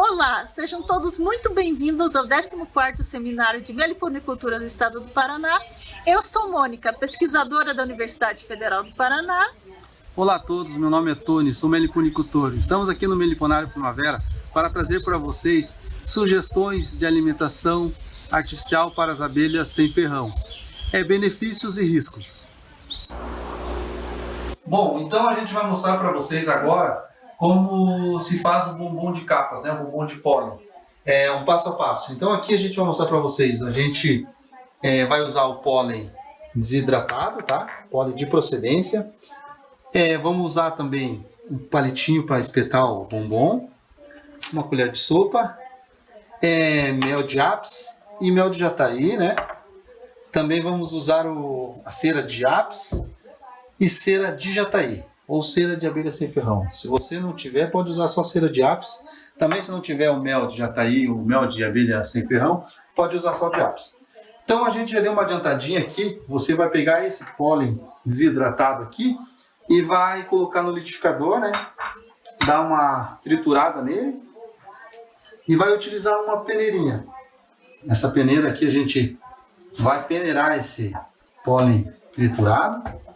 Olá, sejam todos muito bem-vindos ao 14º Seminário de Meliponicultura do Estado do Paraná. Eu sou Mônica, pesquisadora da Universidade Federal do Paraná. Olá a todos, meu nome é Tony, sou meliponicultor. Estamos aqui no Meliponário Primavera para trazer para vocês sugestões de alimentação artificial para as abelhas sem ferrão. Benefícios e riscos. Bom, então a gente vai mostrar para vocês agora como se faz o bombom de capas, o bombom de pólen. Um passo a passo. Então aqui a gente vai mostrar para vocês, a gente vai usar o pólen desidratado, tá? Pólen de procedência. Vamos usar também um palitinho para espetar o bombom, uma colher de sopa, mel de ápis e mel de jataí, né? Também vamos usar a cera de ápis e cera de jataí, ou cera de abelha sem ferrão. Se você não tiver, pode usar só cera de ápis. Também, se não tiver o mel de jataí, o mel de abelha sem ferrão, pode usar só de ápis. Então a gente já deu uma adiantadinha aqui. Você vai pegar esse pólen desidratado aqui e vai colocar no liquidificador, né? Dar uma triturada nele e vai utilizar uma peneirinha. Essa peneira aqui a gente vai peneirar esse pólen triturado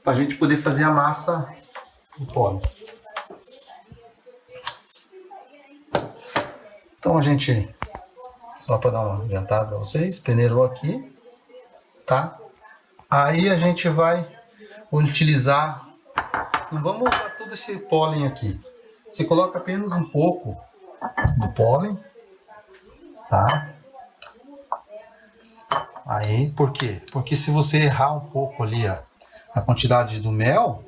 para a gente poder fazer a massa do pólen. Então a gente, só para dar uma adiantada para vocês, peneirou aqui, tá? Aí a gente vai utilizar, não vamos usar todo esse pólen aqui. Você coloca apenas um pouco do pólen, tá? Aí, por quê? Porque se você errar um pouco ali a quantidade do mel,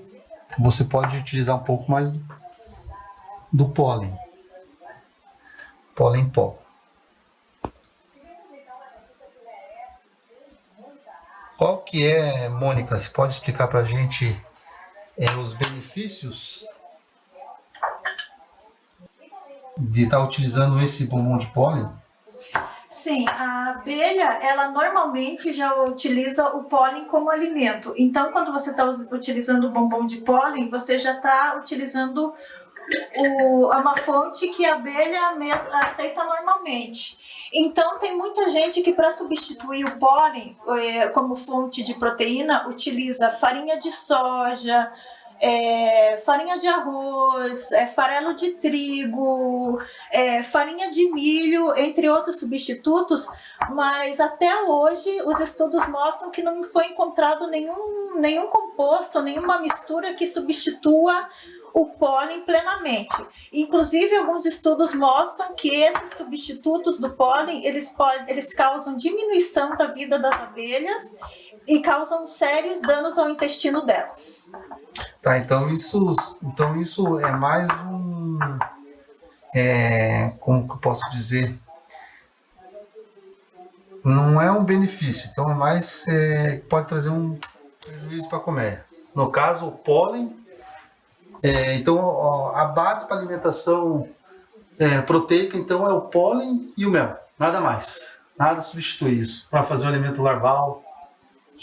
você pode utilizar um pouco mais do pólen. Pólen em pó. Qual que é, Mônica, você pode explicar para a gente os benefícios de estar utilizando esse bombom de pólen? Sim, a abelha, ela normalmente já utiliza o pólen como alimento. Então, quando você está utilizando o bombom de pólen, você já está utilizando uma fonte que a abelha aceita normalmente. Então, tem muita gente que, para substituir o pólen como fonte de proteína, utiliza farinha de soja, farinha de arroz, farelo de trigo, farinha de milho, entre outros substitutos, mas até hoje os estudos mostram que não foi encontrado nenhum composto, nenhuma mistura que substitua o pólen plenamente. Inclusive, alguns estudos mostram que esses substitutos do pólen, eles causam diminuição da vida das abelhas e causam sérios danos ao intestino delas. Tá, então isso é mais como que eu posso dizer? Não é um benefício, então é mais pode trazer um prejuízo para a colmeia. No caso, o pólen. Então, a base para alimentação proteica, então, é o pólen e o mel. Nada mais. Nada substitui isso para fazer o alimento larval.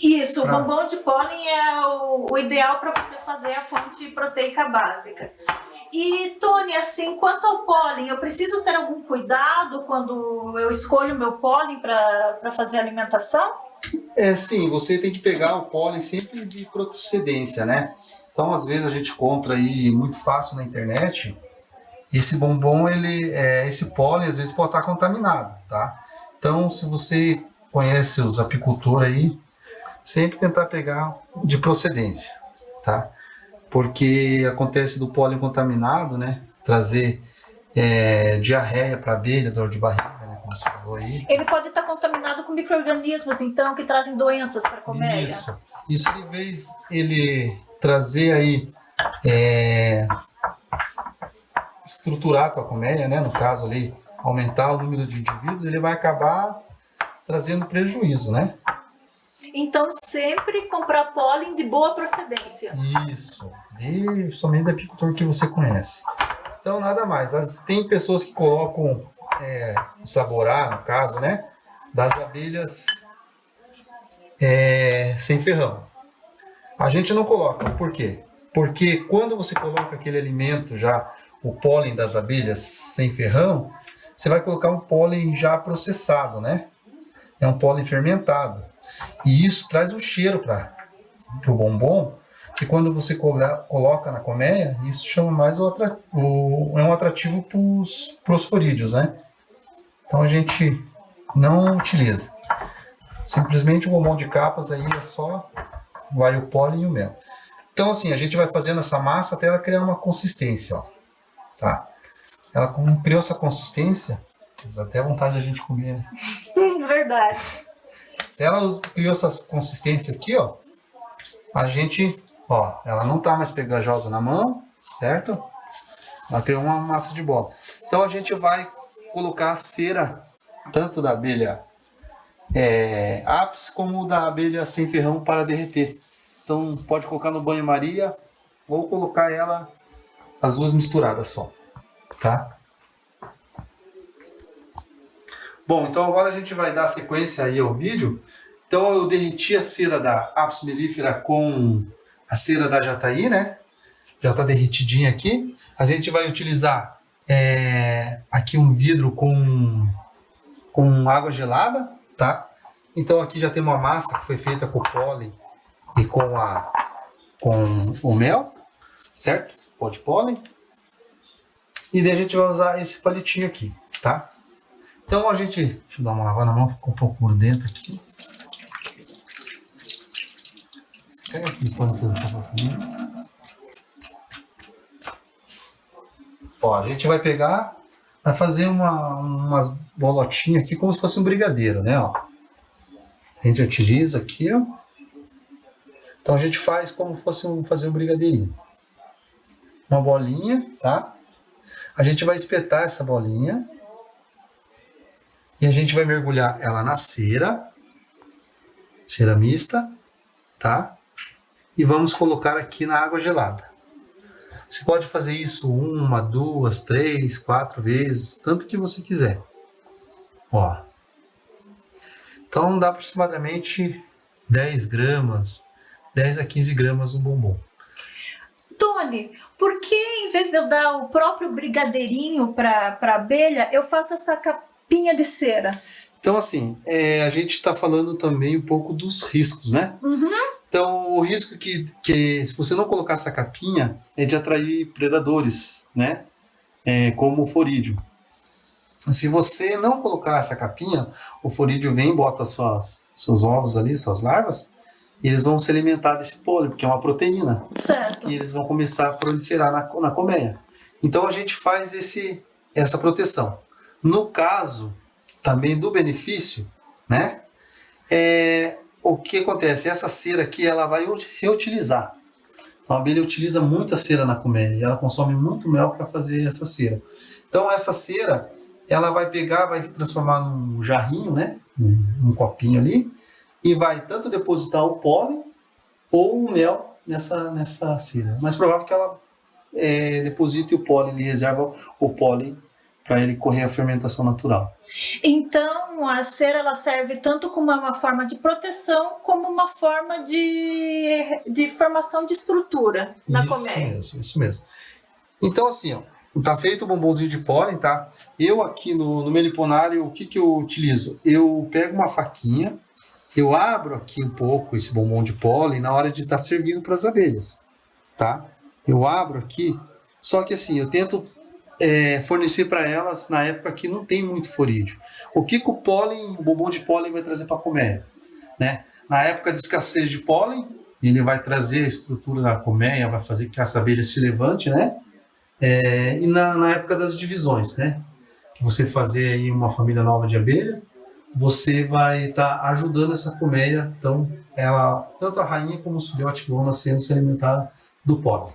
Isso, o bombom de pólen é o ideal para você fazer a fonte proteica básica. E, Tony, assim, quanto ao pólen, eu preciso ter algum cuidado quando eu escolho o meu pólen para fazer a alimentação? Sim, você tem que pegar o pólen sempre de procedência, né? Então, às vezes, a gente compra aí muito fácil na internet. Esse bombom, esse pólen, às vezes, pode estar contaminado, tá? Então, se você conhece os apicultores aí, sempre tentar pegar de procedência, tá? Porque acontece do pólen contaminado, né? Trazer diarreia para a abelha, dor de barriga, né? Como você falou aí. Ele pode estar contaminado com micro-organismos, então, que trazem doenças para a colmeia. Isso de vez ele trazer aí, estruturar a tua colmeia, né? No caso ali, aumentar o número de indivíduos, ele vai acabar trazendo prejuízo, né? Então, sempre comprar pólen de boa procedência. Isso, somente da apicultor que você conhece. Então, nada mais. Tem pessoas que colocam o saborá, no caso, né? Das abelhas sem ferrão. A gente não coloca. Por quê? Porque quando você coloca aquele alimento já, o pólen das abelhas sem ferrão, você vai colocar um pólen já processado, né? É um pólen fermentado. E isso traz um cheiro para o bombom, que quando você coloca na colmeia, isso chama mais é um atrativo para os forídeos, né? Então a gente não utiliza. Simplesmente o bombom de capas aí é só vai o pólen e o mel. Então assim, a gente vai fazendo essa massa até ela criar uma consistência, ó. Tá? Ela como criou essa consistência, dá até vontade de a gente comer, né? Verdade. Ela criou essa consistência aqui, ó. A gente, ó, ela não tá mais pegajosa na mão, certo? Ela criou uma massa de bola. Então a gente vai colocar a cera, tanto da abelha ápice como da abelha sem ferrão para derreter. Então pode colocar no banho-maria ou colocar ela as duas misturadas só, tá? Bom, então agora a gente vai dar sequência aí ao vídeo. Então eu derreti a cera da Apis mellifera com a cera da jataí, né? Já está derretidinha aqui. A gente vai utilizar aqui um vidro com água gelada, tá? Então aqui já tem uma massa que foi feita com o pólen e com o mel, certo? Pó de pólen. E daí a gente vai usar esse palitinho aqui, tá? Então a gente... Deixa eu dar uma lavada na mão, ficou um pouco por dentro aqui. Pega aqui, põe tudo aqui. Ó, a gente vai pegar, vai fazer umas bolotinhas aqui como se fosse um brigadeiro, né? Ó. A gente utiliza aqui, ó. Então a gente faz como fosse fazer um brigadeirinho. Uma bolinha, tá? A gente vai espetar essa bolinha. E a gente vai mergulhar ela na cera mista, tá? E vamos colocar aqui na água gelada. Você pode fazer isso 1, 2, 3, 4 vezes, tanto que você quiser. Ó. Então dá aproximadamente 10 gramas, 10 a 15 gramas um bombom. Tony, por que em vez de eu dar o próprio brigadeirinho para abelha, eu faço essa capinha de cera? Então assim, a gente está falando também um pouco dos riscos, né? Uhum. Então o risco que se você não colocar essa capinha é de atrair predadores, né? Como o forídeo. Se você não colocar essa capinha, o forídeo vem e bota seus ovos ali, suas larvas, e eles vão se alimentar desse pólen, porque é uma proteína. Certo. E eles vão começar a proliferar na colmeia. Então a gente faz essa proteção. No caso também do benefício, né? O que acontece? Essa cera aqui ela vai reutilizar. Então a abelha utiliza muita cera na colmeia e ela consome muito mel para fazer essa cera. Então essa cera ela vai pegar, vai transformar num jarrinho, né? Um copinho ali, e vai tanto depositar o pólen ou o mel nessa cera. Mas provável que ela deposite o pólen, ele reserva o pólen para ele correr a fermentação natural. Então a cera ela serve tanto como uma forma de proteção como uma forma de formação de estrutura na colmeia. Isso mesmo. Então assim, ó, tá feito o bombonzinho de pólen, tá? Eu aqui no meliponário, o que eu utilizo? Eu pego uma faquinha, eu abro aqui um pouco esse bombom de pólen na hora de estar servindo para as abelhas, tá? Eu abro aqui, só que assim, eu tento fornecer para elas na época que não tem muito forídeo. O que o bombom de pólen vai trazer para a colmeia, né? Na época de escassez de pólen, ele vai trazer a estrutura da colmeia, vai fazer que essa abelha se levante, né? E na época das divisões, né? Que você fazer aí uma família nova de abelha, você vai estar ajudando essa colmeia, então tanto a rainha como os filhotes vão nascendo se alimentar do pólen,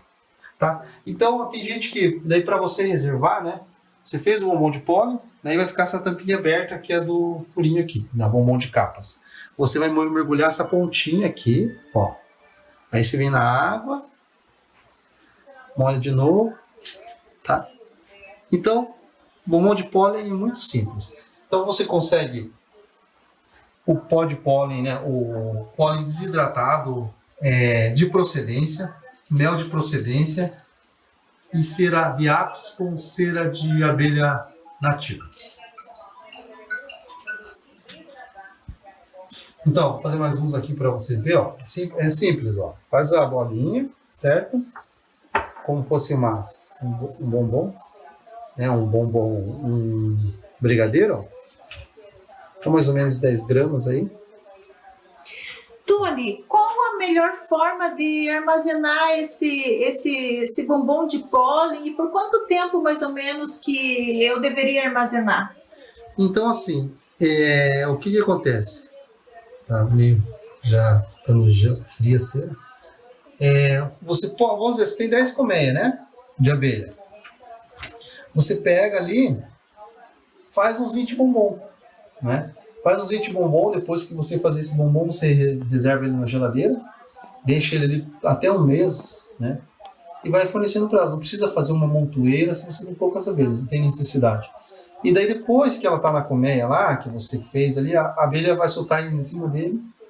tá? Então tem gente que daí para você reservar, né? Você fez o bombom de pólen, daí vai ficar essa tampinha aberta que é do furinho aqui, na bombom de capas. Você vai mergulhar essa pontinha aqui, ó. Aí você vem na água, molha de novo, tá? Então, bombom de pólen é muito simples. Então você consegue o pó de pólen, né? O pólen desidratado de procedência, mel de procedência, e cera de apis com cera de abelha nativa. Então, vou fazer mais uns aqui para você ver, ó. É simples, ó. Faz a bolinha, certo? Como fosse um bombom, né? Um brigadeiro, ó. Então, mais ou menos 10 gramas aí. Tony, qual a melhor forma de armazenar esse bombom de pólen e por quanto tempo, mais ou menos, que eu deveria armazenar? Então, assim, o que acontece? Tá meio já ficando fria a cera. Vamos dizer, você tem 10 colmeias, né? De abelha. Você pega ali, faz uns 20 bombom, né? Faz uns 20 bombom, depois que você fazer esse bombom, você reserva ele na geladeira, deixa ele ali até um mês, né? E vai fornecendo para ela. Não precisa fazer uma montoeira se você tem poucas abelhas, não tem necessidade. E daí depois que ela está na colmeia lá, que você fez ali, a abelha vai soltar em cima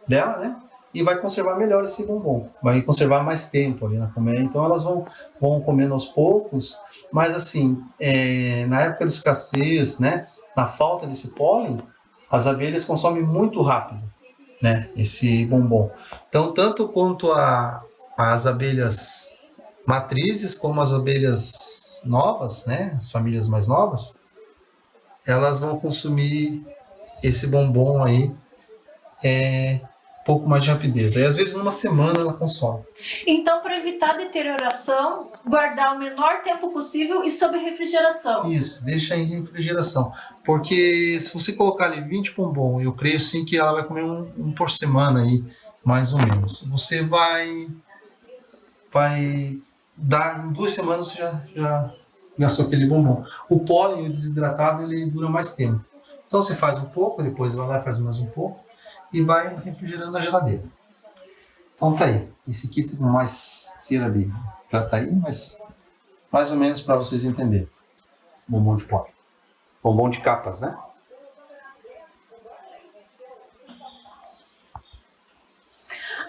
dela, né? E vai conservar melhor esse bombom. Vai conservar mais tempo ali na colmeia. Então elas vão comendo aos poucos. Mas assim, na época de escassez, né? Na falta desse pólen, as abelhas consomem muito rápido, né? Esse bombom. Então, tanto quanto as abelhas matrizes, como as abelhas novas, né? As famílias mais novas, elas vão consumir esse bombom aí um pouco mais de rapidez. Aí, às vezes, numa semana ela consome. Então, para evitar deterioração, guardar o menor tempo possível e sob refrigeração. Isso, deixa em refrigeração. Porque se você colocar ali 20 bombom, eu creio sim que ela vai comer um por semana aí, mais ou menos. Você vai dar em 2 semanas, você já gastou aquele bombom. O pólen, o desidratado, ele dura mais tempo. Então você faz um pouco, depois vai lá e faz mais um pouco e vai refrigerando na geladeira. Então tá aí. Esse aqui tem mais cera de já tá aí, mas mais ou menos para vocês entenderem. Bombom de pólen. Bombom de capas, né?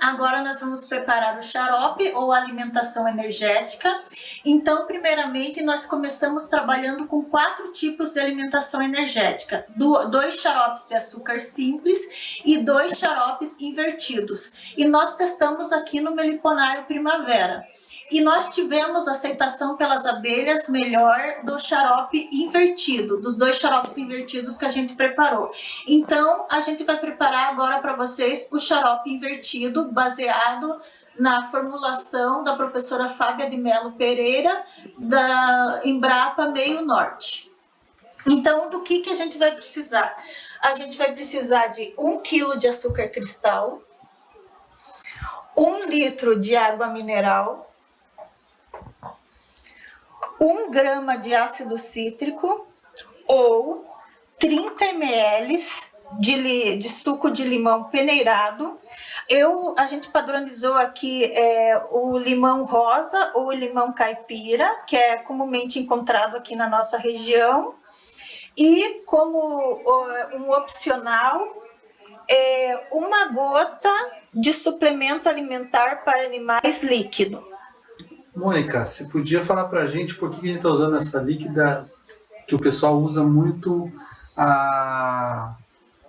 Agora nós vamos preparar o xarope ou alimentação energética. Então, primeiramente, nós começamos trabalhando com 4 tipos de alimentação energética. 2 xaropes de açúcar simples e 2 xaropes invertidos. E nós testamos aqui no Meliponário Primavera. E nós tivemos aceitação pelas abelhas melhor do xarope invertido, dos 2 xaropes invertidos que a gente preparou. Então, a gente vai preparar agora para vocês o xarope invertido, baseado na formulação da professora Fábia de Mello Pereira, da Embrapa Meio Norte. Então, do que a gente vai precisar? A gente vai precisar de 1 kg de açúcar cristal, 1 litro de água mineral, 1 grama de ácido cítrico ou 30 ml de suco de limão peneirado. A gente padronizou aqui o limão rosa ou o limão caipira, que é comumente encontrado aqui na nossa região. E como um opcional, 1 gota de suplemento alimentar para animais líquido. Mônica, você podia falar pra gente por que a gente está usando essa líquida que o pessoal usa muito, a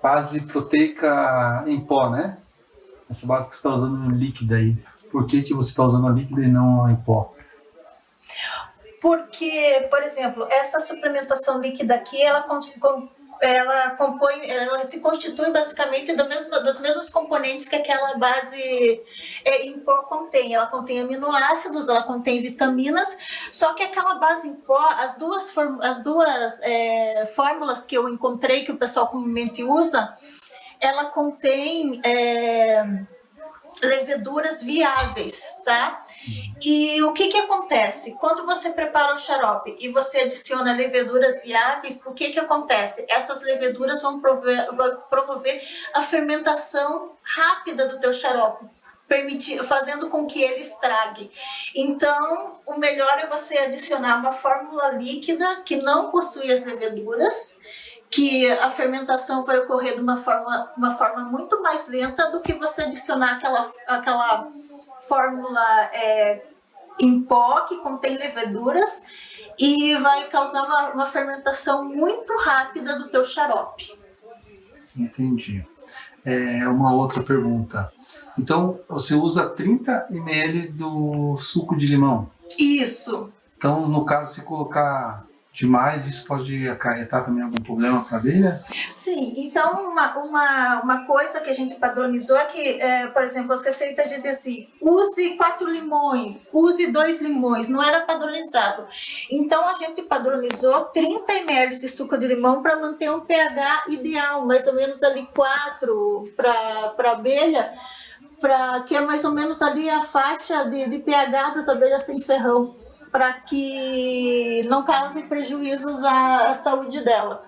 base proteica em pó, né? Essa base que você está usando líquida aí. Por que você está usando a líquida e não a em pó? Porque, por exemplo, essa suplementação líquida aqui, ela se constitui basicamente dos mesmos componentes que aquela base em pó contém. Ela contém aminoácidos, ela contém vitaminas, só que aquela base em pó, as duas fórmulas que eu encontrei que o pessoal comumente usa, ela contém leveduras viáveis, tá? E o que acontece? Quando você prepara o xarope e você adiciona leveduras viáveis, o que acontece? Essas leveduras vão promover a fermentação rápida do teu xarope, fazendo com que ele estrague. Então, o melhor é você adicionar uma fórmula líquida que não possui as leveduras, que a fermentação vai ocorrer de uma forma muito mais lenta do que você adicionar aquela fórmula em pó que contém leveduras e vai causar uma fermentação muito rápida do teu xarope. Entendi. Uma outra pergunta. Então, você usa 30 ml do suco de limão? Isso. Então, no caso, se colocar demais, isso pode acarretar também algum problema para a abelha? Sim, então uma coisa que a gente padronizou é que, por exemplo, as receitas diziam assim, use 4 limões, use 2 limões, não era padronizado. Então a gente padronizou 30 ml de suco de limão para manter um pH ideal, mais ou menos ali 4 para abelha, que é mais ou menos ali a faixa de pH das abelhas sem ferrão, para que não cause prejuízos à saúde dela.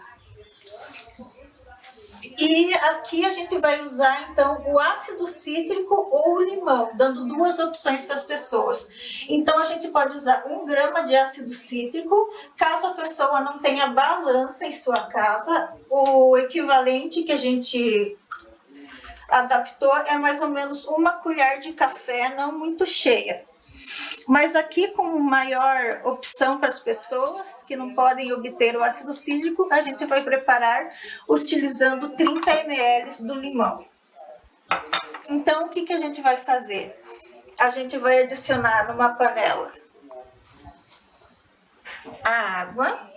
E aqui a gente vai usar, então, o ácido cítrico ou o limão, dando 2 opções para as pessoas. Então, a gente pode usar 1 grama de ácido cítrico, caso a pessoa não tenha balança em sua casa, o equivalente que a gente adaptou é mais ou menos 1 colher de café, não muito cheia. Mas aqui, com maior opção para as pessoas que não podem obter o ácido cítrico, a gente vai preparar utilizando 30 ml do limão. Então, o que a gente vai fazer? A gente vai adicionar numa panela a água,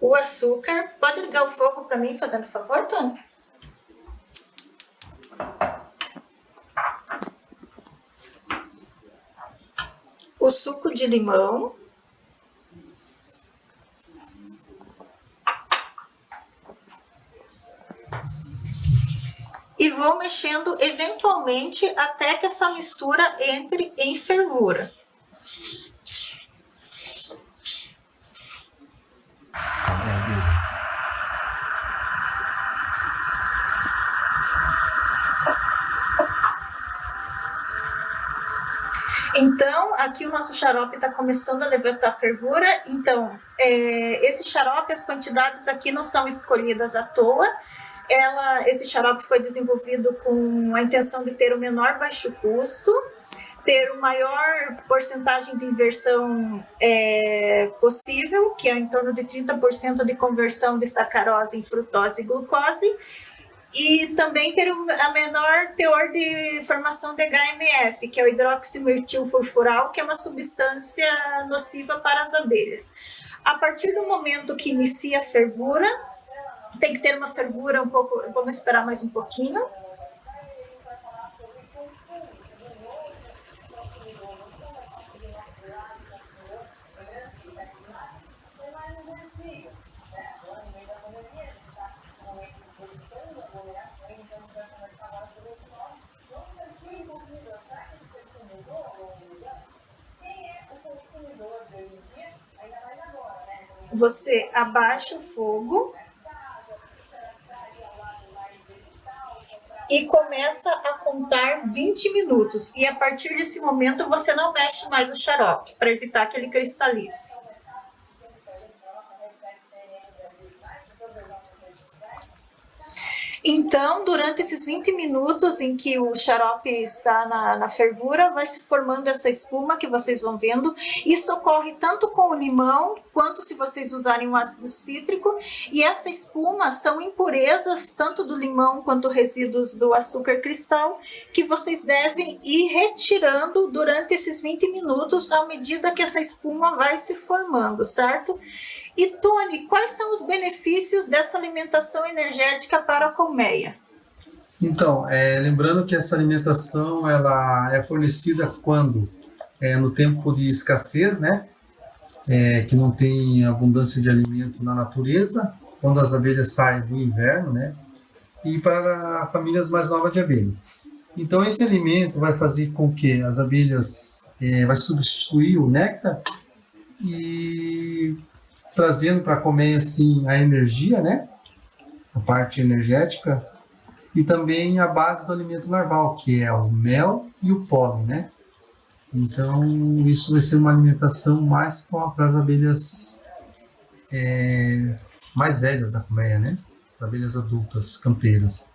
o açúcar. Pode ligar o fogo para mim, fazendo favor, Tony? O suco de limão. E vou mexendo eventualmente até que essa mistura entre em fervura. Então, aqui o nosso xarope está começando a levantar fervura. Então, esse xarope, as quantidades aqui não são escolhidas à toa. Esse xarope foi desenvolvido com a intenção de ter o menor baixo custo, ter o maior porcentagem de inversão possível, que é em torno de 30% de conversão de sacarose em frutose e glucose, e também ter a menor teor de formação de HMF, que é o hidroximetilfurfural, que é uma substância nociva para as abelhas. A partir do momento que inicia a fervura, tem que ter uma fervura um pouco, vamos esperar mais um pouquinho. Você abaixa o fogo e começa a contar 20 minutos. E a partir desse momento você não mexe mais o xarope, para evitar que ele cristalize. Então, durante esses 20 minutos em que o xarope está na fervura, vai se formando essa espuma que vocês vão vendo. Isso ocorre tanto com o limão, quanto se vocês usarem o ácido cítrico. E essa espuma são impurezas, tanto do limão quanto resíduos do açúcar cristal, que vocês devem ir retirando durante esses 20 minutos, à medida que essa espuma vai se formando, certo? E, Tony, quais são os benefícios dessa alimentação energética para a colmeia? Então, lembrando que essa alimentação ela é fornecida quando? No tempo de escassez, né? Que não tem abundância de alimento na natureza, quando as abelhas saem do inverno, né? E para famílias mais novas de abelha. Então, esse alimento vai fazer com que as abelhas vai substituir o néctar e trazendo para a colmeia assim a energia, né? A parte energética e também a base do alimento larval, que é o mel e o pólen, né? Então, isso vai ser uma alimentação mais para as abelhas mais velhas da colmeia, né? Abelhas adultas, campeiras.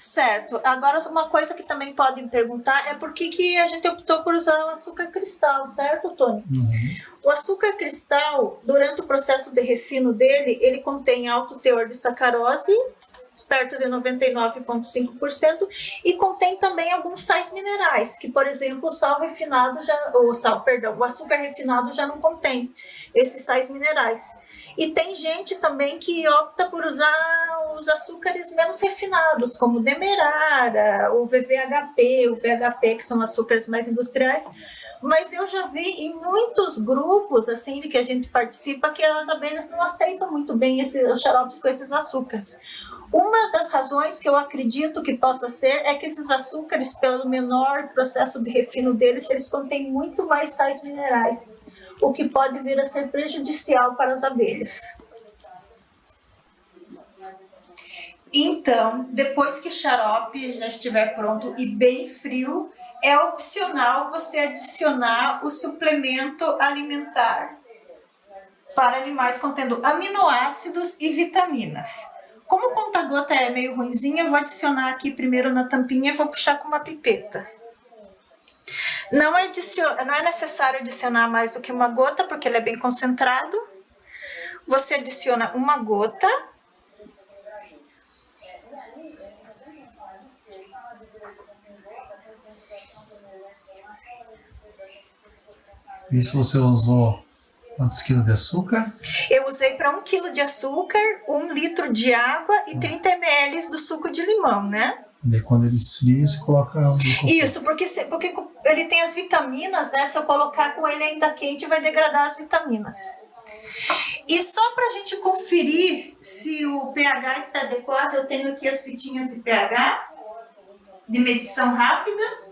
Certo. Agora, uma coisa que também podem perguntar é por que a gente optou por usar o açúcar cristal, certo, Tony? Uhum. O açúcar cristal, durante o processo de refino dele, ele contém alto teor de sacarose, perto de 99,5%, e contém também alguns sais minerais, que, por exemplo, o açúcar refinado já não contém esses sais minerais. E tem gente também que opta por usar os açúcares menos refinados, como o demerara, o VVHP, o VHP, que são açúcares mais industriais. Mas eu já vi em muitos grupos assim de que a gente participa que as abelhas não aceitam muito bem os xaropes com esses açúcares. Uma das razões que eu acredito que possa ser é que esses açúcares, pelo menor processo de refino deles, eles contêm muito mais sais minerais, o que pode vir a ser prejudicial para as abelhas. Então, depois que o xarope já estiver pronto e bem frio, é opcional você adicionar o suplemento alimentar para animais contendo aminoácidos e vitaminas. Como o conta-gota é meio ruinzinho, eu vou adicionar aqui primeiro na tampinha e vou puxar com uma pipeta. Não é necessário adicionar mais do que uma gota, porque ele é bem concentrado. Você adiciona uma gota. Isso você usou quantos quilos de açúcar? Eu usei para 1 quilo de açúcar, 1 litro de água e 30 ml do suco de limão, né? E quando ele esfria, você coloca... Isso, porque ele tem as vitaminas, né? Se eu colocar com ele ainda quente, vai degradar as vitaminas. E só para a gente conferir se o pH está adequado, eu tenho aqui as fitinhas de pH, de medição rápida.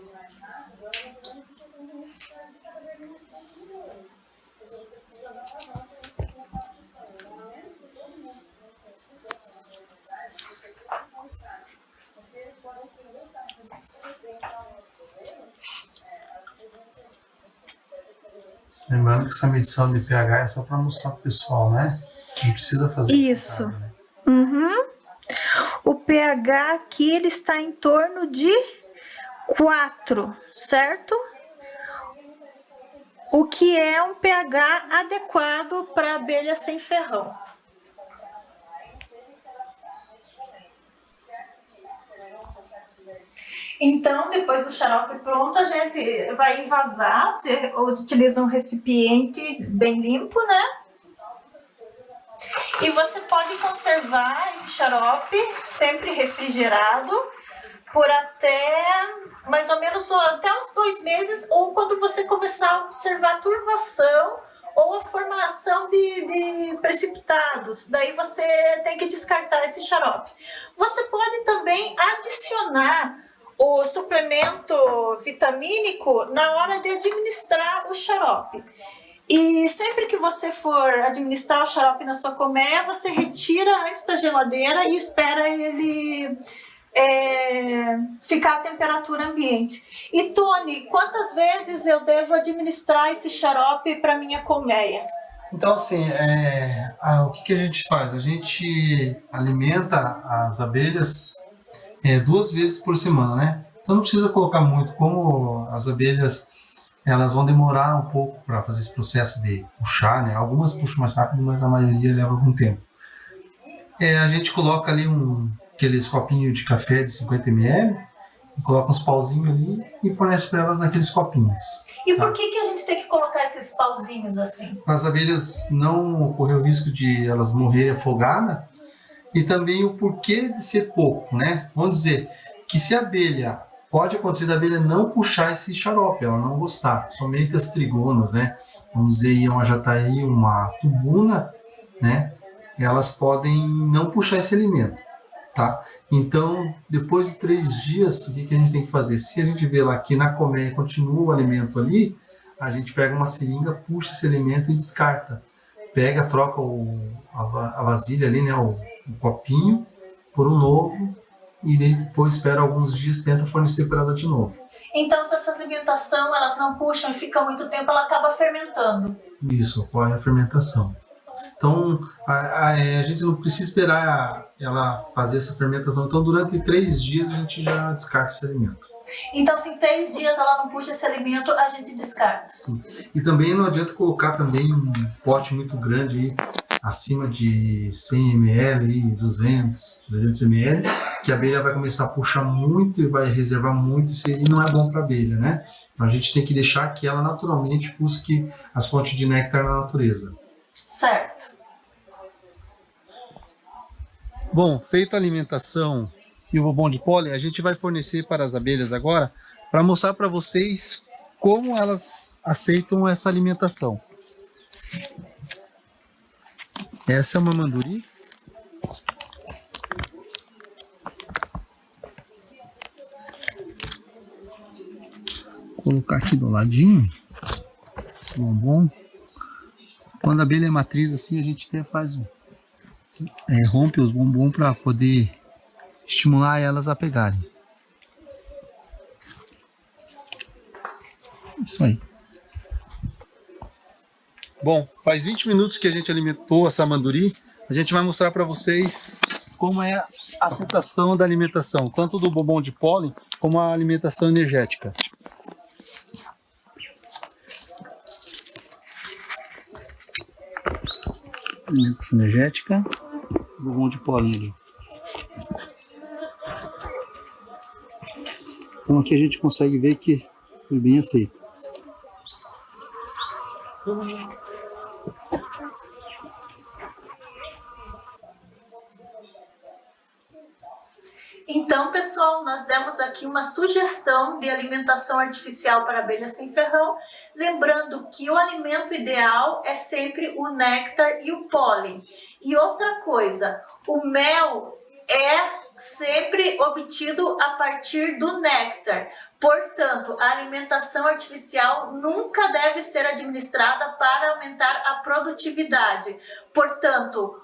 Lembrando que essa medição de pH é só para mostrar para o pessoal, né? Não precisa fazer isso. Casa, né? Uhum. O pH aqui ele está em torno de 4, certo? O que é um pH adequado para abelha sem ferrão. Então, depois do xarope pronto, a gente vai envasar. Você utiliza um recipiente bem limpo, né? E você pode conservar esse xarope sempre refrigerado por até mais ou menos até uns 2 meses, ou quando você começar a observar a turvação ou a formação de precipitados. Daí você tem que descartar esse xarope. Você pode também adicionar o suplemento vitamínico na hora de administrar o xarope. E sempre que você for administrar o xarope na sua colmeia, você retira antes da geladeira e espera ele ficar à temperatura ambiente. E Tony, quantas vezes eu devo administrar esse xarope para minha colmeia? Então, assim, o que a gente faz? A gente alimenta as abelhas 2 vezes por semana, né? Então não precisa colocar muito, como as abelhas elas vão demorar um pouco para fazer esse processo de puxar, né? Algumas puxam mais rápido, mas a maioria leva algum tempo. A gente coloca ali aqueles copinhos de café de 50 ml e coloca uns pauzinhos ali e fornece para elas naqueles copinhos. E por que a gente tem que colocar esses pauzinhos assim? Para as abelhas não ocorrer o risco de elas morrerem afogadas, e também o porquê de ser pouco, né? Vamos dizer que se a abelha, pode acontecer da abelha não puxar esse xarope, ela não gostar, somente as trigonas, né? Vamos dizer, uma jataí, uma tubuna, né? Elas podem não puxar esse alimento, tá? Então, depois de 3 dias, o que a gente tem que fazer? Se a gente vê lá que na colmeia continua o alimento ali, a gente pega uma seringa, puxa esse alimento e descarta. Pega, troca a vasilha ali, né? O copinho por um novo e depois espera alguns dias e tenta fornecer para ela de novo. Então, se essa alimentação elas não puxam e fica muito tempo, ela acaba fermentando. Isso, ocorre a fermentação. Então, a gente não precisa esperar ela fazer essa fermentação. Então, durante 3 dias, a gente já descarta esse alimento. Então, se em 3 dias ela não puxa esse alimento, a gente descarta. Sim. E também não adianta colocar também um pote muito grande, aí, acima de 100 ml, 200 ml, que a abelha vai começar a puxar muito e vai reservar muito, e não é bom para a abelha, né? Então, a gente tem que deixar que ela naturalmente busque as fontes de néctar na natureza. Certo. Bom, feita a alimentação e o bombom de pólen, a gente vai fornecer para as abelhas agora para mostrar para vocês como elas aceitam essa alimentação. Essa é uma manduri. Vou colocar aqui do ladinho esse bombom. Quando a abelha é matriz assim, a gente até faz rompe os bombons para poder estimular elas a pegarem. Isso aí. Bom, faz 20 minutos que a gente alimentou essa manduri. A gente vai mostrar para vocês como é a aceitação da alimentação, tanto do bombom de pólen como a alimentação energética. Alimentação energética, bombom de pólen ali. Então aqui a gente consegue ver que foi bem aceito. Então, pessoal, nós demos aqui uma sugestão de alimentação artificial para abelhas sem ferrão, lembrando que o alimento ideal é sempre o néctar e o pólen. E outra coisa, o mel é sempre obtido a partir do néctar. Portanto, a alimentação artificial nunca deve ser administrada para aumentar a produtividade. Portanto,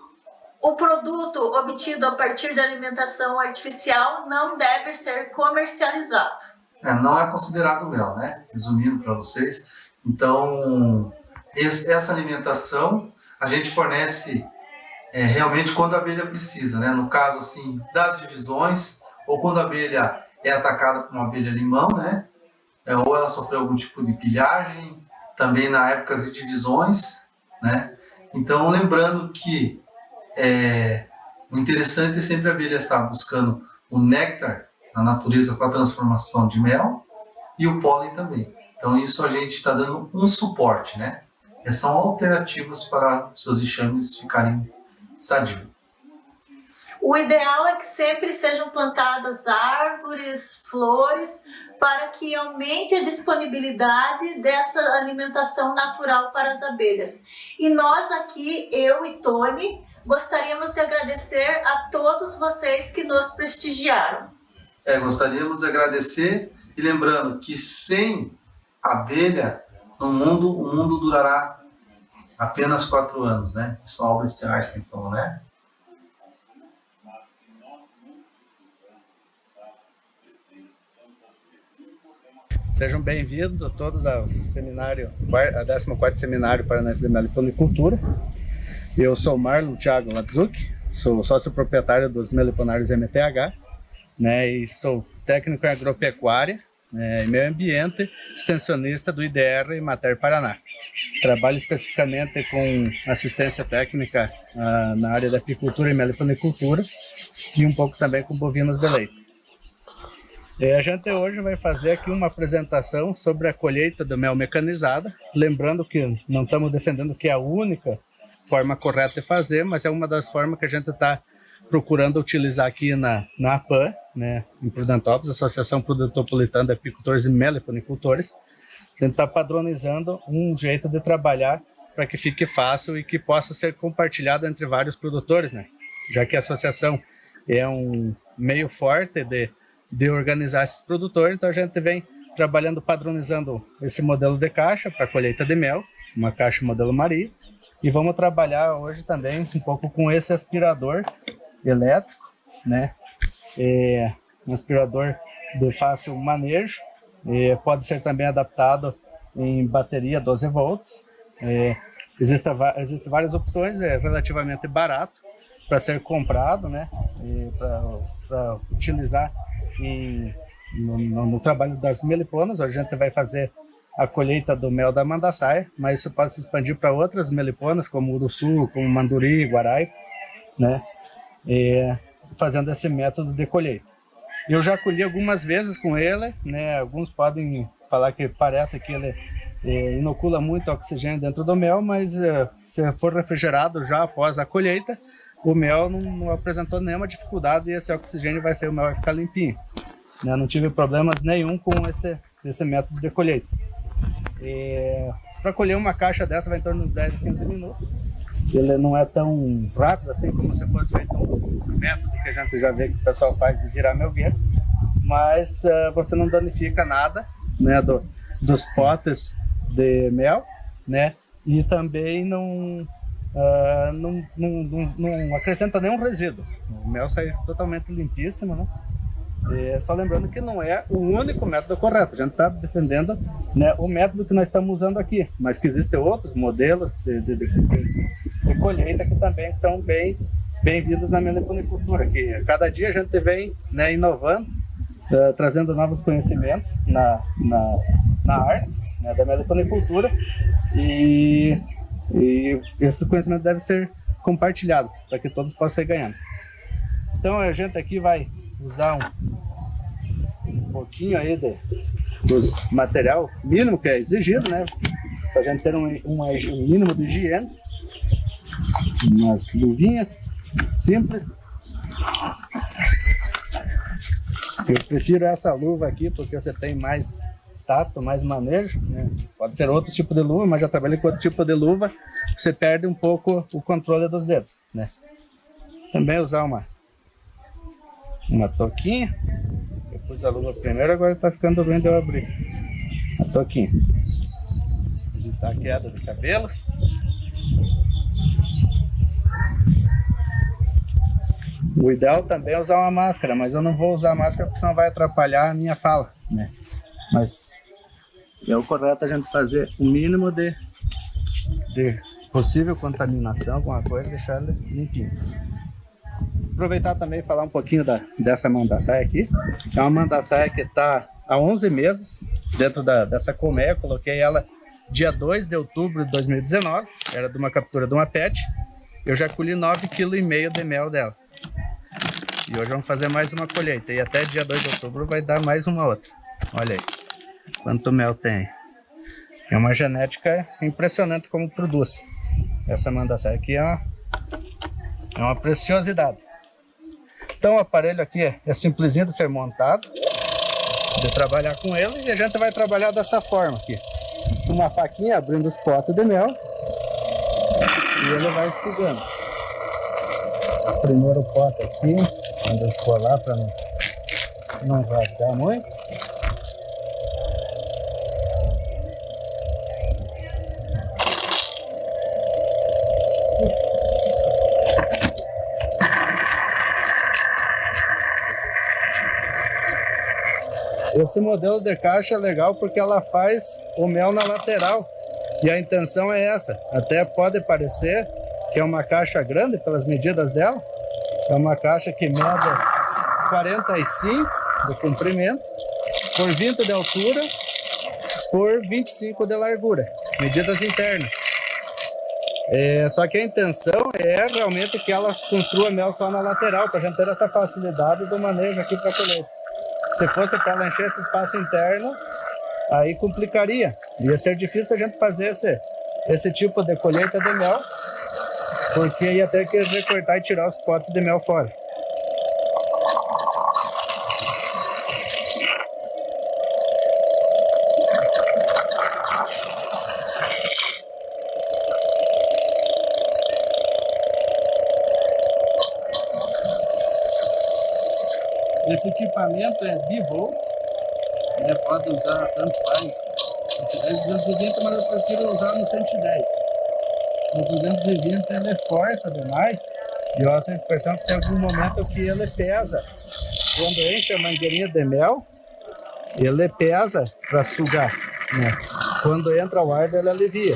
o produto obtido a partir da alimentação artificial não deve ser comercializado. Não é considerado mel, né? Resumindo para vocês. Então, essa alimentação a gente fornece realmente quando a abelha precisa, né? No caso, assim, das divisões, ou quando a abelha é atacada por uma abelha limão, né? Ou ela sofreu algum tipo de pilhagem, também na época de divisões, né? Então, lembrando que o interessante é sempre a abelha estar buscando o néctar na natureza com a transformação de mel e o pólen também. Então isso a gente está dando um suporte, né? São alternativas para seus enxames ficarem sadios. O ideal é que sempre sejam plantadas árvores, flores, para que aumente a disponibilidade dessa alimentação natural para as abelhas. E nós aqui, eu e Tony, gostaríamos de agradecer a todos vocês que nos prestigiaram. Gostaríamos de agradecer e lembrando que sem abelha no mundo, o mundo durará apenas 4 anos, né? Isso Albert Einstein falou, né? Sejam bem-vindos todos ao seminário, a 14º Seminário Paranaense de Meliponicultura. Eu sou Marlon Thiago Latzuc, sou sócio proprietário dos Meliponários MTH, né, e sou técnico em agropecuária, e meio ambiente, extensionista do IDR Emater Paraná. Trabalho especificamente com assistência técnica na área da apicultura e meliponicultura e um pouco também com bovinos de leite. A gente hoje vai fazer aqui uma apresentação sobre a colheita do mel mecanizada, lembrando que não estamos defendendo que é a única forma correta de fazer, mas é uma das formas que a gente está procurando utilizar aqui na APAN, né, em Prudentópolis, Associação Prudentopolitana de Apicultores e Meliponicultores. A gente está padronizando um jeito de trabalhar para que fique fácil e que possa ser compartilhado entre vários produtores, né? Já que a associação é um meio forte de organizar esses produtores, então a gente vem trabalhando, padronizando esse modelo de caixa para colheita de mel, uma caixa modelo Maria, e vamos trabalhar hoje também um pouco com esse aspirador elétrico né? Um aspirador de fácil manejo, pode ser também adaptado em bateria 12 volts. Existem várias opções, é relativamente barato para ser comprado, né? Para utilizar no trabalho das meliponas. A gente vai fazer a colheita do mel da mandaçaia, mas isso pode se expandir para outras meliponas, como uruçu, como manduri, guarai, né? Fazendo esse método de colheita. Eu já colhi algumas vezes com ele, né? Alguns podem falar que parece que ele inocula muito oxigênio dentro do mel, mas se for refrigerado já após a colheita, o mel não apresentou nenhuma dificuldade e esse oxigênio vai sair, o mel vai ficar limpinho, né? Não tive problemas nenhum com esse método de colheita. Para colher uma caixa dessa vai em torno de 10 a 15 minutos. Ele não é tão rápido assim como se fosse feito um método que a gente já vê que o pessoal faz de girar melgueiro, mas você não danifica nada, né, dos potes de mel, né, e também não acrescenta nenhum resíduo. O mel sai totalmente limpíssimo, né? Só lembrando que não é o único método correto, a gente está defendendo, né, o método que nós estamos usando aqui, mas que existem outros modelos de colheita que também são bem-vindos na meliponicultura, que cada dia a gente vem, né, inovando, trazendo novos conhecimentos na área, né, da meliponicultura, e esse conhecimento deve ser compartilhado para que todos possam sair ganhando. Então a gente aqui vai usar um pouquinho aí dos material mínimo que é exigido, né, para a gente ter um mínimo de higiene. Umas luvinhas simples. Eu prefiro essa luva aqui porque você tem mais tato, mais manejo, né? Pode ser outro tipo de luva, mas já trabalhei com outro tipo de luva, você perde um pouco o controle dos dedos, né? Também usar uma touquinha. Eu pus a luva primeiro, agora está ficando ruim de eu abrir a touquinha. Evitar a queda de cabelos. O ideal também é usar uma máscara, mas eu não vou usar máscara porque senão vai atrapalhar a minha fala, né? Mas é o correto a gente fazer o mínimo de possível contaminação, alguma coisa, deixar ele limpinho. Aproveitar também e falar um pouquinho dessa mandaçaia aqui. É uma mandaçaia que está há 11 meses dentro dessa colmeia. Eu coloquei ela dia 2 de outubro de 2019, era de uma captura de uma pet. Eu já colhi 9,5 kg de mel dela. E hoje vamos fazer mais uma colheita. E até dia 2 de outubro vai dar mais uma outra. Olha aí quanto mel tem. É uma genética impressionante como produz. Essa mandaçaia aqui é uma preciosidade. Então o aparelho aqui é simplesinho de ser montado, de trabalhar com ele, e a gente vai trabalhar dessa forma aqui. Uma faquinha abrindo os potes de mel e ele vai sugando. Primeiro o pote aqui, vamos escolar para não rasgar muito. Esse modelo de caixa é legal porque ela faz o mel na lateral e a intenção é essa. Até pode parecer que é uma caixa grande pelas medidas dela. É uma caixa que mede 45 de comprimento por 20 de altura por 25 de largura, medidas internas. Só que a intenção é realmente que ela construa mel só na lateral, para a gente ter essa facilidade do manejo aqui para colher. Se fosse para ela encher esse espaço interno, aí complicaria. Ia ser difícil a gente fazer esse tipo de colheita de mel, porque ia ter que recortar e tirar os potes de mel fora. Esse equipamento é bivolt, ele pode usar, tanto faz, 110, 220, mas eu prefiro usar no 110. No 220 ele força demais E olha essa expressão que tem algum momento que ele pesa. Quando enche a mangueirinha de mel, ele pesa para sugar, né? Quando entra o ar, ele alivia.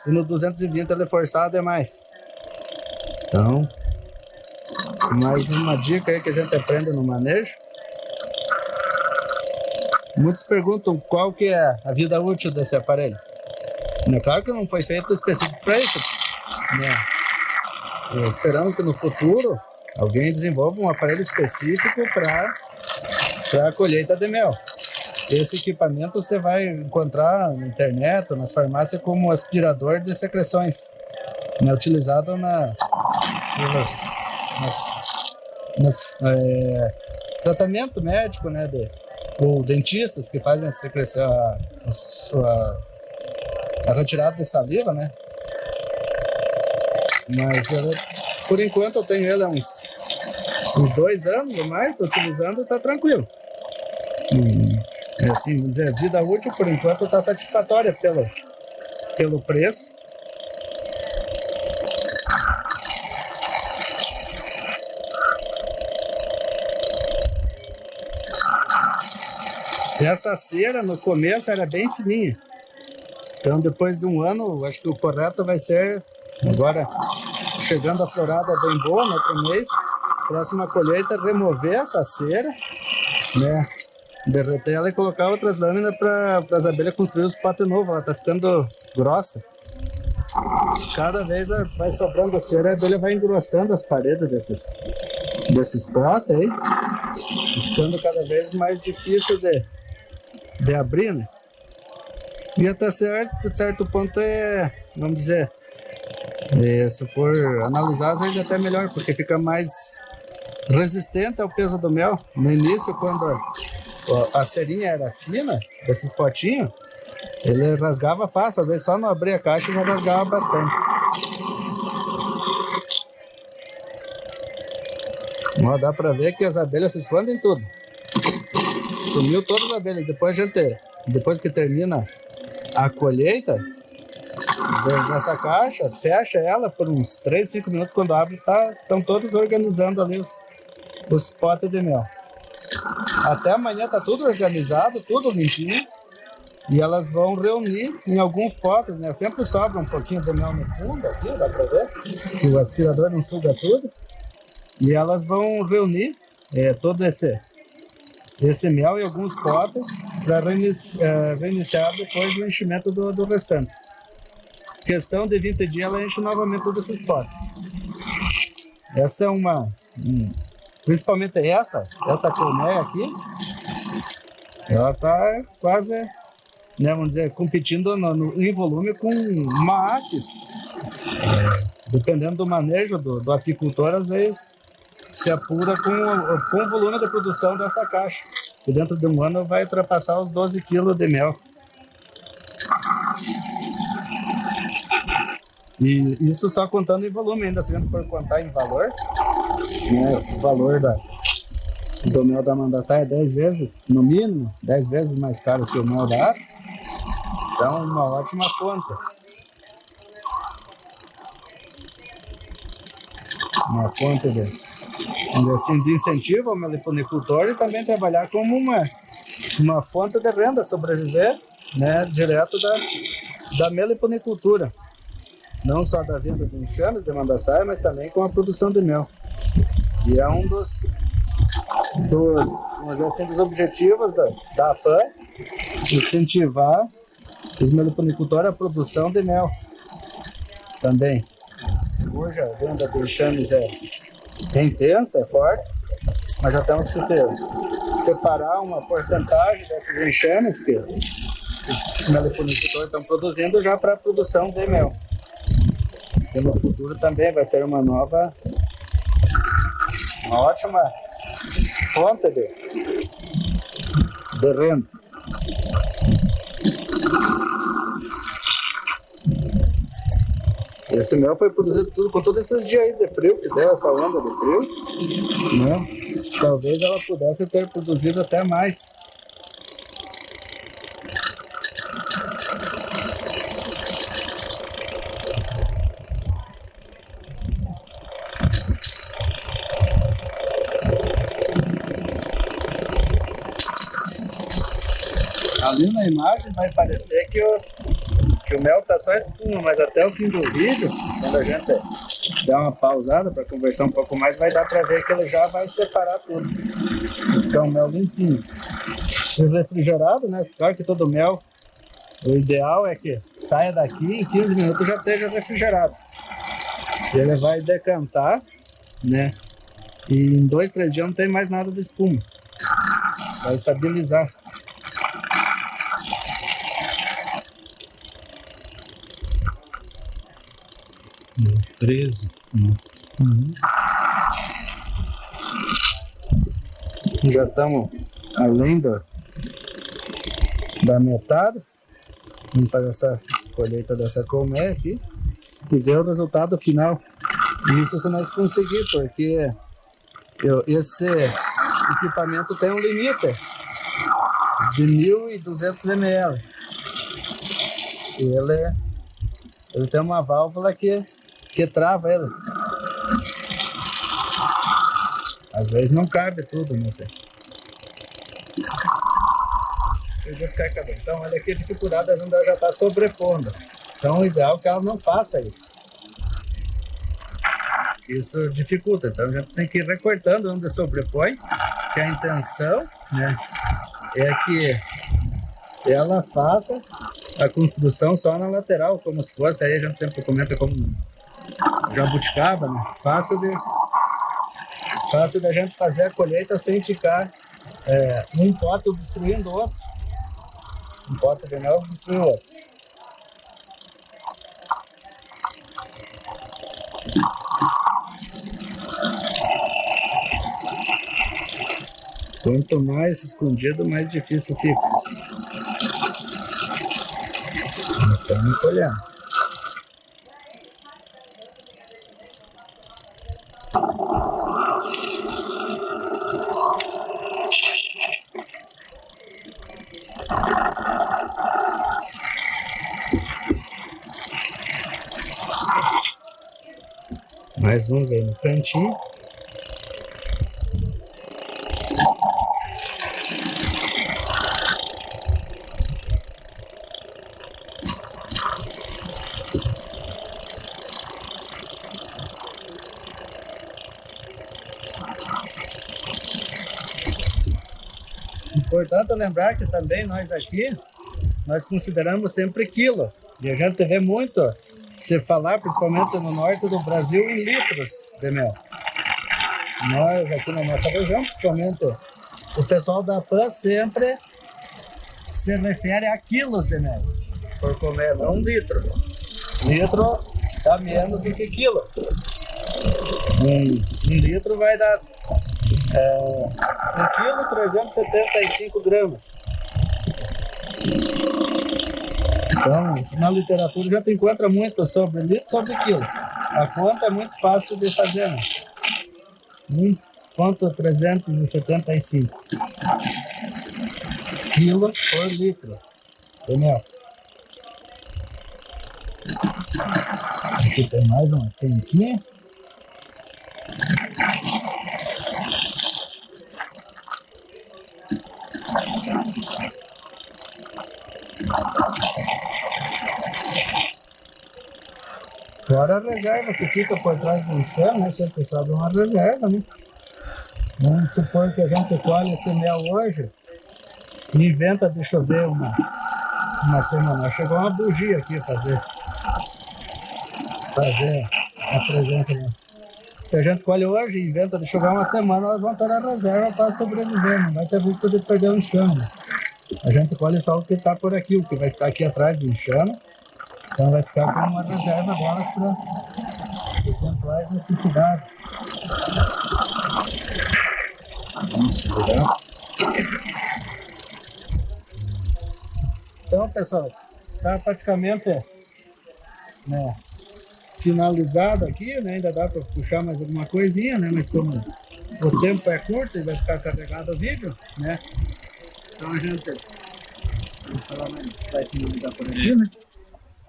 E no 220 ele é forçado demais. Então, mais uma dica aí que a gente aprende no manejo. Muitos perguntam qual que é a vida útil desse aparelho. É claro que não foi feito específico para isso, né? Esperamos que no futuro alguém desenvolva um aparelho específico para a colheita de mel. Esse equipamento você vai encontrar na internet ou nas farmácias como aspirador de secreções, né? Utilizado tratamento médico, né? Ou dentistas que fazem a secreção, a retirada de saliva, né? Mas por enquanto eu tenho ele há uns 2 anos ou mais, estou utilizando e está tranquilo. Assim, dizer, vida útil por enquanto está satisfatória pelo preço. Essa cera no começo era bem fininha. Então depois de um ano, acho que o correto vai ser, agora chegando a florada bem boa, no outro mês, próxima colheita, remover essa cera, né? Derreter ela e colocar outras lâminas para as abelhas construir os potes novos. Ela está ficando grossa. Cada vez vai sobrando cera, a abelha vai engrossando as paredes desses potes aí, ficando cada vez mais difícil de abrir, né? E até certo ponto vamos dizer, se for analisar, às vezes até melhor, porque fica mais resistente ao peso do mel. No início, quando a cerinha era fina, desses potinhos, ele rasgava fácil, às vezes só não abrir a caixa já rasgava bastante. Ó, dá pra ver que as abelhas se escondem tudo. Sumiu todas as abelhas. Depois que termina a colheita dessa caixa, fecha ela por uns 3, 5 minutos. Quando abre, estão todos organizando ali os potes de mel. Até amanhã tá tudo organizado, tudo limpinho. E elas vão reunir em alguns potes, né? Sempre sobra um pouquinho de mel no fundo aqui, dá pra ver. Que o aspirador não suga tudo. E elas vão reunir todo esse mel em alguns potes para reiniciar depois o enchimento do restante. Questão de 20 dias, ela enche novamente todos esses potes. Essa é principalmente essa colmeia aqui, ela está quase, né, vamos dizer, competindo em volume com uma apis. Dependendo do manejo do apicultor, às vezes se apura com o volume de produção dessa caixa. E dentro de um ano vai ultrapassar os 12 quilos de mel. E isso só contando em volume ainda, se a gente for contar em valor, né, o valor do mel da mandaçaia é 10 vezes, no mínimo, 10 vezes mais caro que o mel da apis. Então, uma ótima fonte. Uma fonte de incentivo ao meliponicultor e também trabalhar como uma fonte de renda, sobreviver, né, direto da meliponicultura. Não só da venda de enxames de mandaçaia, mas também com a produção de mel. E é um dos vamos dizer assim, dos objetivos da APAN, incentivar os meliponicultores a produção de mel também. Hoje a venda de enxames é intensa, é forte, mas já temos que separar uma porcentagem desses enxames que os meliponicultores estão produzindo já para a produção de mel. E no futuro também vai ser uma ótima fonte de renda. Esse mel foi produzido tudo com todos esses dias aí de frio, que deu essa onda de frio, né? Talvez ela pudesse ter produzido até mais. Ali na imagem vai parecer que o mel tá só espuma, mas até o fim do vídeo, quando a gente der uma pausada para conversar um pouco mais, vai dar para ver que ele já vai separar tudo. Então, mel limpinho. E refrigerado, né? Claro que todo mel, o ideal é que saia daqui e em 15 minutos já esteja refrigerado. Ele vai decantar, né? E em 2, 3 dias não tem mais nada de espuma. Vai estabilizar. No 13. Já estamos além da metade. Vamos fazer essa colheita dessa colmeia aqui e ver o resultado final. Isso se nós conseguir, porque esse equipamento tem um limite de 1.200 ml. Ele tem uma válvula que trava ele. Às vezes não cabe tudo, né? Então, olha aqui a dificuldade, a gente já está sobrepondo. Então, o ideal é que ela não faça isso. Isso dificulta. Então, a gente tem que ir recortando onde sobrepõe, que a intenção, né, é que ela faça a construção só na lateral, como se fosse, aí a gente sempre comenta como jabuticaba, né? Fácil da gente fazer a colheita sem ficar um pote obstruindo o outro. Um pote de mel obstruindo o outro. Quanto mais escondido, mais difícil fica. Nós estamos colhendo. Mais uns aí no cantinho. Importante lembrar que também nós aqui, nós consideramos sempre quilo. E a gente vê muito se falar, principalmente no norte do Brasil, em litros de mel. Nós aqui na nossa região, principalmente o pessoal da PAN sempre se refere a quilos de mel por comer, não litro. Litro dá menos do que quilo. Um litro vai dar 1 quilo 375 gramas. Então, na literatura já te encontra muito sobre litro, sobre quilo. A conta é muito fácil de fazer, né? 1,375 quilo por litro de mel. Aqui tem mais uma tanquinha. Fora a reserva que fica por trás do enxame, né? Sempre sobe uma reserva, né? Vamos supor que a gente colhe esse mel hoje e inventa de chover uma semana. Chegou uma bugia aqui fazer a presença, né? Se a gente colhe hoje e inventa de chover uma semana, elas vão estar na reserva para sobreviver, não vai ter risco de perder o enxame. A gente colhe só o que está por aqui, o que vai ficar aqui atrás do enxame. Então vai ficar com uma reserva delas para eventuais necessidades. Vamos segurar. Então, pessoal, está praticamente, né, finalizado aqui, né? Ainda dá para puxar mais alguma coisinha, né? Mas como o tempo é curto e vai ficar carregado o vídeo, né? Então a gente vai finalizar por aqui, né?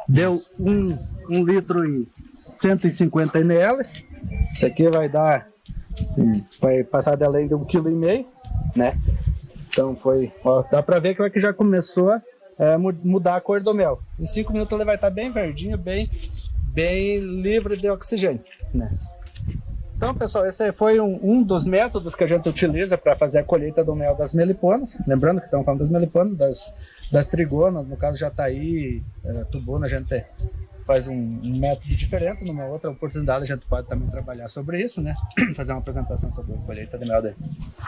Deu 1 litro e 150 ml. Isso aqui vai dar, vai passar de além de 1,5 kg, né? Então foi, ó, dá pra ver que já começou a mudar a cor do mel. Em 5 minutos ele vai estar bem verdinho, bem livre de oxigênio, né? Então, pessoal, esse foi um dos métodos que a gente utiliza para fazer a colheita do mel das meliponas. Lembrando que estamos falando das meliponas, das trigonas, no caso jataí, tubuna, a gente faz um método diferente. Numa outra oportunidade a gente pode também trabalhar sobre isso, né? Fazer uma apresentação sobre a colheita de mel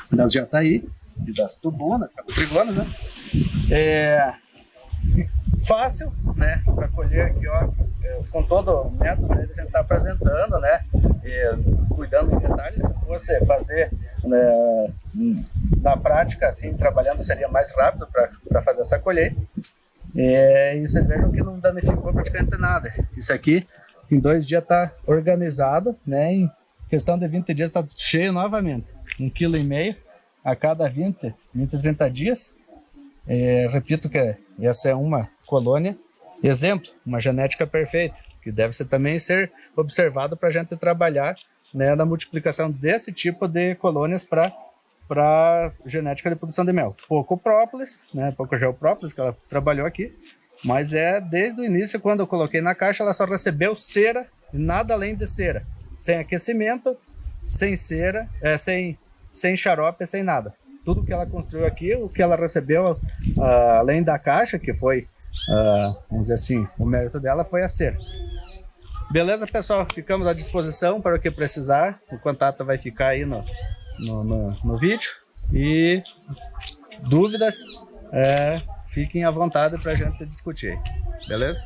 das jataí e das tubunas, das trigonas, né? Fácil, né, para colher aqui, ó, com todo o método que a gente está apresentando, né, cuidando em detalhes. Se você fazer, né, na prática, assim, trabalhando, seria mais rápido para fazer essa colheita. E vocês vejam que não danificou praticamente nada. Isso aqui, em 2 dias está organizado, né, em questão de 20 dias está cheio novamente. 1,5 kg a cada 20, 30 dias. Repito que essa é uma colônia exemplo, uma genética perfeita, que deve também ser observado para a gente trabalhar, né, na multiplicação desse tipo de colônias para genética de produção de mel. Pouco própolis, né, pouco geoprópolis que ela trabalhou aqui, mas desde o início, quando eu coloquei na caixa, ela só recebeu cera e nada além de cera, sem aquecimento, sem cera, sem xarope, sem nada. Tudo que ela construiu aqui, o que ela recebeu, além da caixa, que foi, vamos dizer assim, o mérito dela foi a cera. Beleza, pessoal? Ficamos à disposição para o que precisar. O contato vai ficar aí no vídeo. E dúvidas, fiquem à vontade para a gente discutir. Beleza?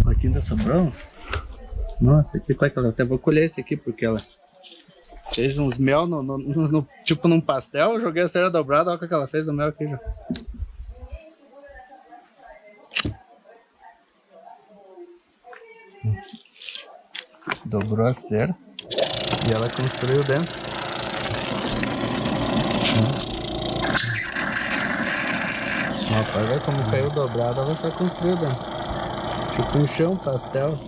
Aqui ainda sobrou? Nossa, aqui qual é que ela... Até vou colher esse aqui porque ela fez uns mel tipo num pastel. Eu joguei a cera dobrada, olha o que ela fez o mel aqui já. Dobrou a cera e ela construiu dentro. Rapaz, olha como caiu dobrado, ela só construiu dentro. Tipo um chão pastel.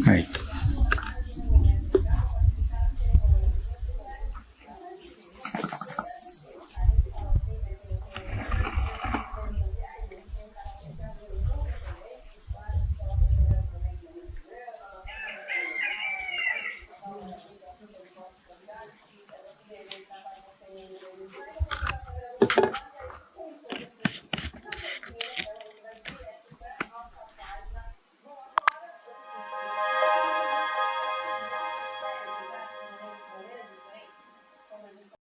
Aí.